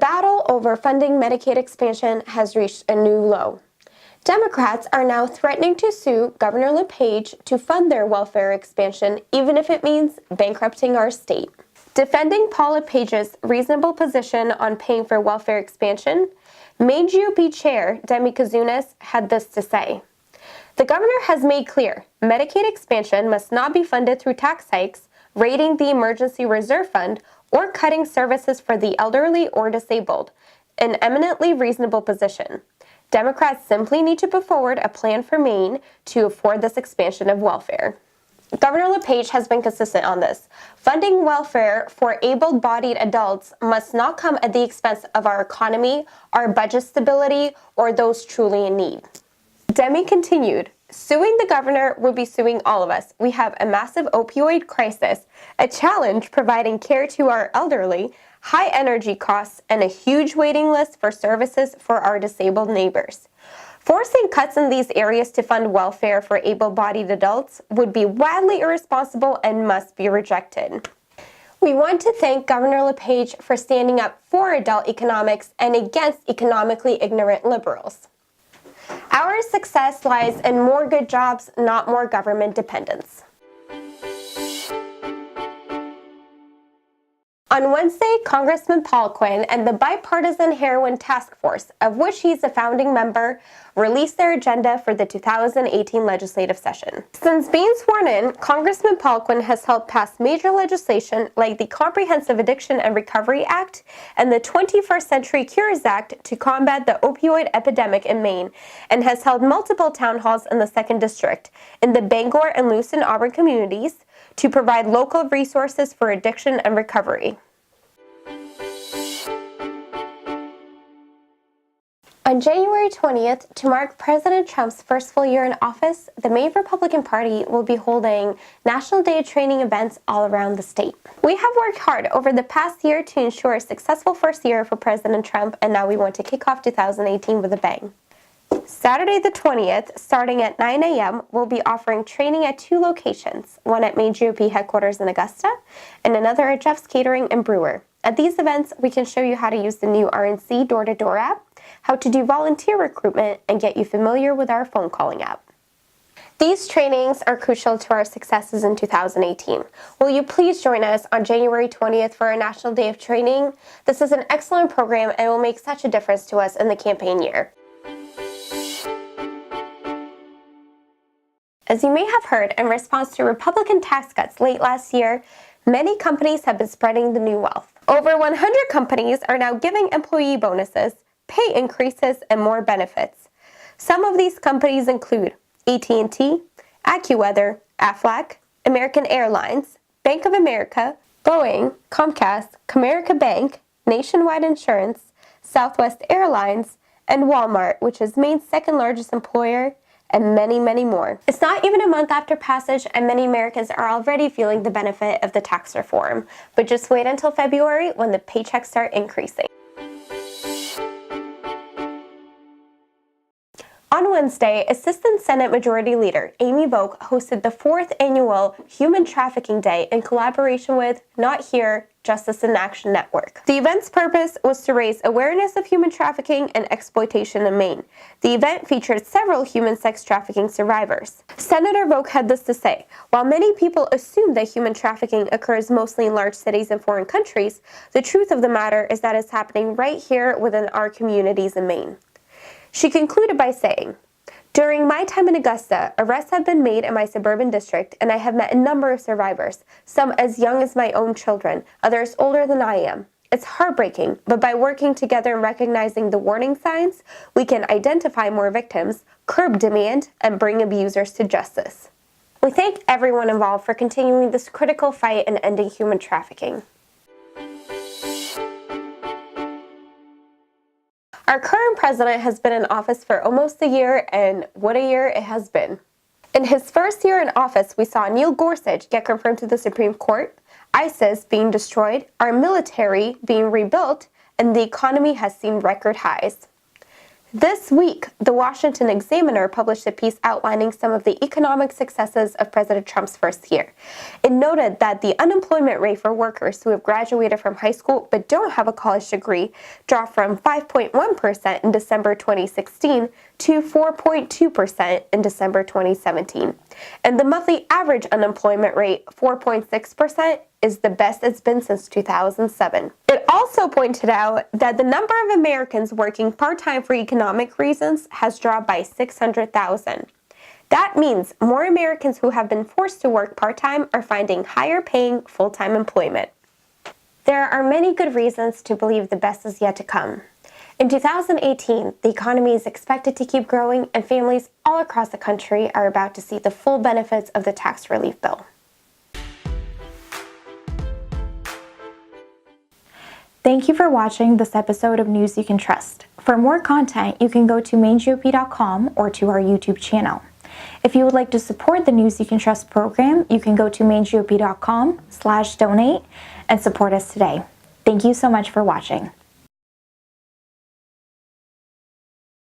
battle over funding Medicaid expansion has reached a new low. Democrats are now threatening to sue Governor LePage to fund their welfare expansion, even if it means bankrupting our state. Defending Paul LePage's reasonable position on paying for welfare expansion, Maine GOP Chair Demi Kazunas had this to say. The governor has made clear Medicaid expansion must not be funded through tax hikes, raiding the Emergency Reserve Fund, or cutting services for the elderly or disabled, an eminently reasonable position. Democrats simply need to put forward a plan for Maine to afford this expansion of welfare. Governor LePage has been consistent on this. Funding welfare for able-bodied adults must not come at the expense of our economy, our budget stability, or those truly in need. Demi continued, suing the governor would be suing all of us. We have a massive opioid crisis, a challenge providing care to our elderly, high energy costs, and a huge waiting list for services for our disabled neighbors. Forcing cuts in these areas to fund welfare for able-bodied adults would be wildly irresponsible and must be rejected. We want to thank Governor LePage for standing up for adult economics and against economically ignorant liberals. Our success lies in more good jobs, not more government dependence. On Wednesday, Congressman Paul Quinn and the Bipartisan Heroin Task Force, of which he's a founding member, released their agenda for the 2018 legislative session. Since being sworn in, Congressman Paul Quinn has helped pass major legislation like the Comprehensive Addiction and Recovery Act and the 21st Century Cures Act to combat the opioid epidemic in Maine, and has held multiple town halls in the 2nd District, in the Bangor and Lewiston-Auburn communities, to provide local resources for addiction and recovery. On January 20th, to mark President Trump's first full year in office, the Maine Republican Party will be holding National Day of Training events all around the state. We have worked hard over the past year to ensure a successful first year for President Trump, and now we want to kick off 2018 with a bang. Saturday the 20th, starting at 9 a.m., we'll be offering training at 2 locations, one at Maine GOP headquarters in Augusta and another at Jeff's Catering in Brewer. At these events, we can show you how to use the new RNC door-to-door app, how to do volunteer recruitment, and get you familiar with our phone calling app. These trainings are crucial to our successes in 2018. Will you please join us on January 20th for our National Day of Training? This is an excellent program and will make such a difference to us in the campaign year. As you may have heard, in response to Republican tax cuts late last year, many companies have been spreading the new wealth. Over 100 companies are now giving employee bonuses, pay increases, and more benefits. Some of these companies include AT&T, AccuWeather, Aflac, American Airlines, Bank of America, Boeing, Comcast, Comerica Bank, Nationwide Insurance, Southwest Airlines, and Walmart, which is Maine's second largest employer, and many, many more. It's not even a month after passage, and many Americans are already feeling the benefit of the tax reform. But just wait until February when the paychecks start increasing. On Wednesday, Assistant Senate Majority Leader Amy Vogt hosted the 4th annual Human Trafficking Day in collaboration with Not Here, Justice in Action Network. The event's purpose was to raise awareness of human trafficking and exploitation in Maine. The event featured several human sex trafficking survivors. Senator Vogt had this to say: while many people assume that human trafficking occurs mostly in large cities and foreign countries, the truth of the matter is that it's happening right here within our communities in Maine. She concluded by saying, "During my time in Augusta, arrests have been made in my suburban district, and I have met a number of survivors, some as young as my own children, others older than I am. It's heartbreaking, but by working together and recognizing the warning signs, we can identify more victims, curb demand, and bring abusers to justice." We thank everyone involved for continuing this critical fight in ending human trafficking. Our current president has been in office for almost a year, and what a year it has been. In his first year in office, we saw Neil Gorsuch get confirmed to the Supreme Court, ISIS being destroyed, our military being rebuilt, and the economy has seen record highs. This week, the Washington Examiner published a piece outlining some of the economic successes of President Trump's first year. It noted that the unemployment rate for workers who have graduated from high school but don't have a college degree dropped from 5.1% in December 2016 to 4.2% in December 2017. And the monthly average unemployment rate, 4.6%, is the best it's been since 2007. It also pointed out that the number of Americans working part-time for economic reasons has dropped by 600,000. That means more Americans who have been forced to work part-time are finding higher-paying full-time employment. There are many good reasons to believe the best is yet to come. In 2018, the economy is expected to keep growing, and families all across the country are about to see the full benefits of the tax relief bill. Thank you for watching this episode of News You Can Trust. For more content, you can go to MaineGOP.com or to our YouTube channel. If you would like to support the News You Can Trust program, you can go to MaineGOP.com/donate and support us today. Thank you so much for watching.